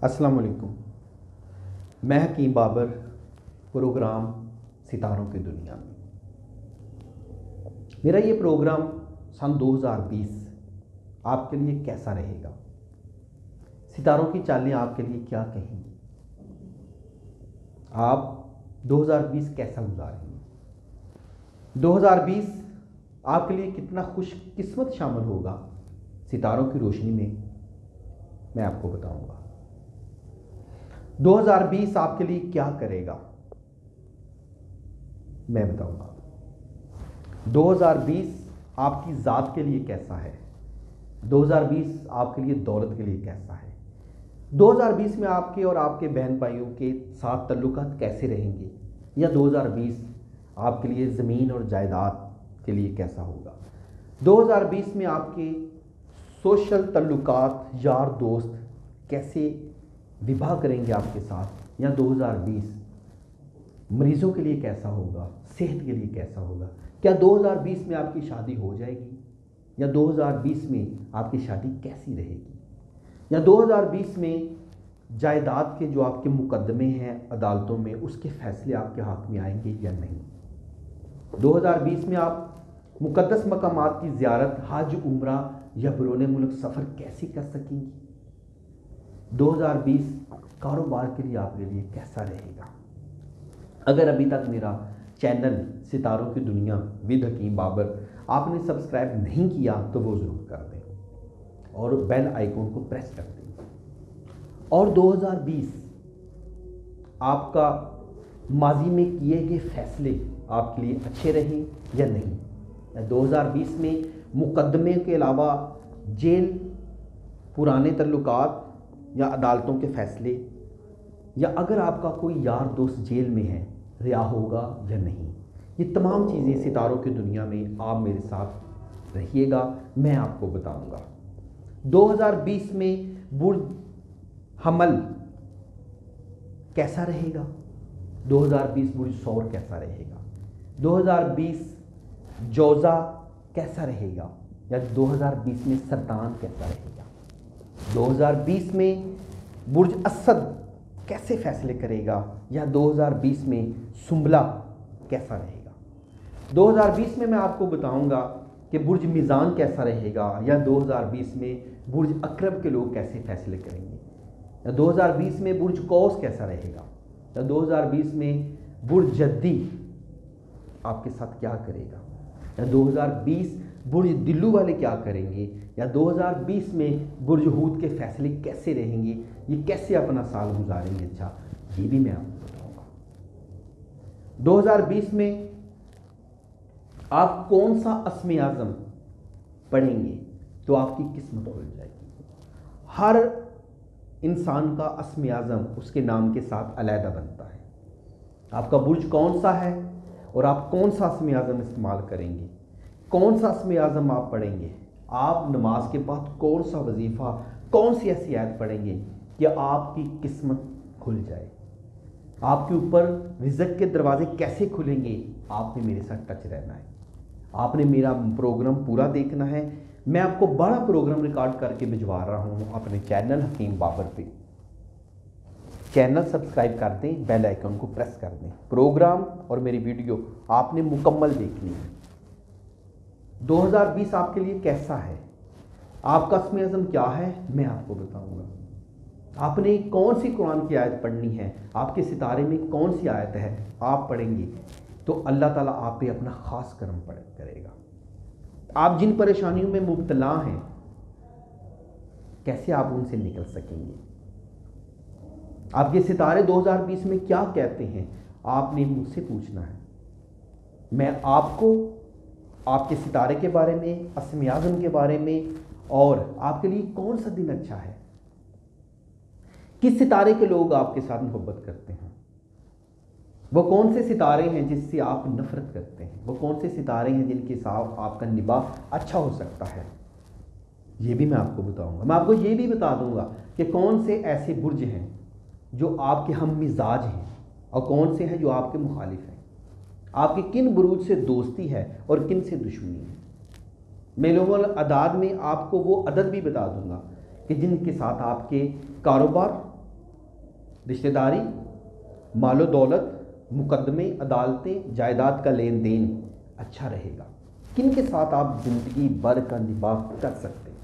अस्सलाम वालेकुम। मैं हकीम बाबर, प्रोग्राम सितारों की दुनिया में। मेरा ये प्रोग्राम सन 2020 आपके लिए कैसा रहेगा, सितारों की चालें आपके लिए क्या कहेंगी, आप 2020 कैसा गुजारेंगे, 2020 आपके लिए कितना खुशकिस्मत शामिल होगा, सितारों की रोशनी में मैं आपको बताऊंगा। 2020 आपके लिए क्या करेगा मैं बताऊंगा। 2020 आपकी ज़ात के लिए कैसा है, 2020 आपके लिए दौलत के लिए कैसा है, 2020 में आपके और आपके बहन भाइयों के साथ तल्लुकात कैसे रहेंगे, या 2020 आपके लिए ज़मीन और जायदाद के लिए कैसा होगा। 2020 में आपके सोशल तल्लुकात, यार दोस्त कैसे विवाह करेंगे आपके साथ, या 2020 मरीज़ों के लिए कैसा होगा, सेहत के लिए कैसा होगा। क्या 2020 में आपकी शादी हो जाएगी, या 2020 में आपकी शादी कैसी रहेगी, या 2020 में जायदाद के जो आपके मुकदमे हैं अदालतों में उसके फैसले आपके हाथ में आएंगे या नहीं। 2020 में आप मुक़द्दस मकामात की ज़ियारत, हज, उम्रा या बरूने मुल्क सफ़र कैसे कर सकेंगी। 2020 कारोबार के लिए आपके लिए कैसा रहेगा। अगर अभी तक मेरा चैनल सितारों की दुनिया विद हकीम बाबर आपने सब्सक्राइब नहीं किया तो वो ज़रूर कर दें और बेल आइकॉन को प्रेस कर दें। और 2020 आपका माजी में किए गए फैसले आपके लिए अच्छे रहे या नहीं। 2020 में मुकदमे के अलावा जेल, पुराने तल्लुकात या अदालतों के फैसले, या अगर आपका कोई यार दोस्त जेल में है, रिहा होगा या नहीं। ये तमाम चीज़ें सितारों की दुनिया में आप मेरे साथ रहिएगा, मैं आपको बताऊंगा। 2020 में बुर्ज हमल कैसा रहेगा, 2020 बुर्ज सौर कैसा रहेगा, 2020 जौज़ा कैसा रहेगा, या 2020 में सरतान कैसा रहेगा। 2020 में बुर्ज असद कैसे फैसले करेगा, या 2020 में सुंबला कैसा रहेगा। 2020 में मैं आपको बताऊंगा कि बुर्ज मीज़ान कैसा रहेगा, या 2020 में बुर्ज अकरब के लोग कैसे फैसले करेंगे, या 2020 में बुर्ज कौस कैसा रहेगा, या 2020 में बुर्ज जद्दी आपके साथ क्या करेगा, या 2020 बुर्ज दिल्लू वाले क्या करेंगे, या 2020 में बुर्ज हूद के फैसले कैसे रहेंगे, ये कैसे अपना साल गुजारेंगे। अच्छा, ये भी मैं आपको बताऊंगा। 2020 में आप कौन सा अस्म आज़म पढ़ेंगे तो आपकी किस्मत खुल जाएगी। हर इंसान का अस्म आज़म उसके नाम के साथ अलहदा बनता है। आपका बुर्ज कौन सा है और आप कौन सा अस्म आज़म इस्तेमाल करेंगे, कौन सा अस्म आज़म आप पढ़ेंगे, आप नमाज के बाद कौन सा वजीफ़ा, कौन सी ऐसी आयत पढ़ेंगे कि आपकी किस्मत खुल जाए, आपके ऊपर रिज़्क़ के दरवाजे कैसे खुलेंगे। आपने मेरे साथ टच रहना है, आपने मेरा प्रोग्राम पूरा देखना है। मैं आपको बड़ा प्रोग्राम रिकॉर्ड करके भिजवा रहा हूँ अपने चैनल हकीम बाबर पे। चैनल सब्सक्राइब कर दें, बेल आइकन को प्रेस कर दें। प्रोग्राम और मेरी वीडियो आपने मुकम्मल देखनी है। 2020 आपके लिए कैसा है, आपका अस्म आज़म क्या है, मैं आपको बताऊंगा। आपने कौन सी कुरान की आयत पढ़नी है, आपके सितारे में कौन सी आयत है, आप पढ़ेंगे तो अल्लाह ताला आप पे अपना ख़ास करम करेगा। आप जिन परेशानियों में मुब्तला हैं, कैसे आप उनसे निकल सकेंगे। आपके सितारे 2020 में क्या कहते हैं, आपने मुझसे पूछना है। मैं आपको आपके सितारे के बारे में, अस्म आज़म के बारे में, और आपके लिए कौन सा दिन अच्छा है, किस सितारे के लोग आपके साथ मोहब्बत करते हैं, वो कौन से सितारे हैं जिससे आप नफ़रत करते हैं, वो कौन से सितारे हैं जिनके साथ आपका निभाव अच्छा हो सकता है, ये भी मैं आपको बताऊंगा। मैं आपको ये भी बता दूंगा कि कौन से ऐसे बुर्ज हैं जो आपके हम मिजाज हैं और कौन से हैं जो आपके मुखालिफ हैं, आपके किन बुरूज से दोस्ती है और किन से दुश्मनी है। मैं लोगों अदाद में आपको वो अदद भी बता दूंगा कि जिनके साथ आपके कारोबार रिश्तेदारी, मालो दौलत, मुकदमे, अदालतें, जायदाद का लेन देन अच्छा रहेगा। किन के साथ आप ज़िंदगी भर का निभाव कर सकते हैं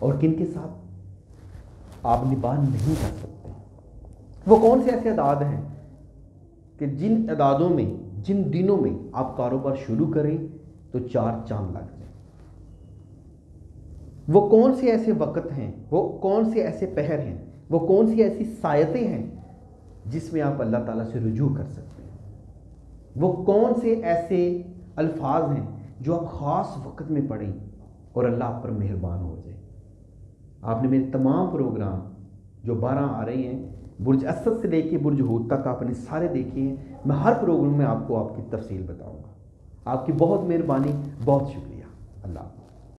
और किन के साथ आप निभाव नहीं कर सकते। वो कौन से ऐसे अदाद हैं कि जिन अदादों में, जिन दिनों में आप कारोबार शुरू करें तो 4 चांद लग जाए। वो कौन से ऐसे वक्त हैं, वो कौन से ऐसे पहर हैं, वो कौन सी ऐसी सायतें हैं जिसमें आप अल्लाह ताला से रुजू कर सकते हैं। वो कौन से ऐसे अल्फाज हैं जो आप ख़ास वक्त में पढ़ें और अल्लाह आप पर मेहरबान हो जाए। आपने मेरे तमाम प्रोग्राम जो 12 आ रहे हैं, बुर्ज असद से लेके बुर्ज हूद तक आपने सारे देखे हैं। मैं हर प्रोग्राम में आपको आपकी तफसील बताऊंगा। आपकी बहुत मेहरबानी, बहुत शुक्रिया। अल्लाह।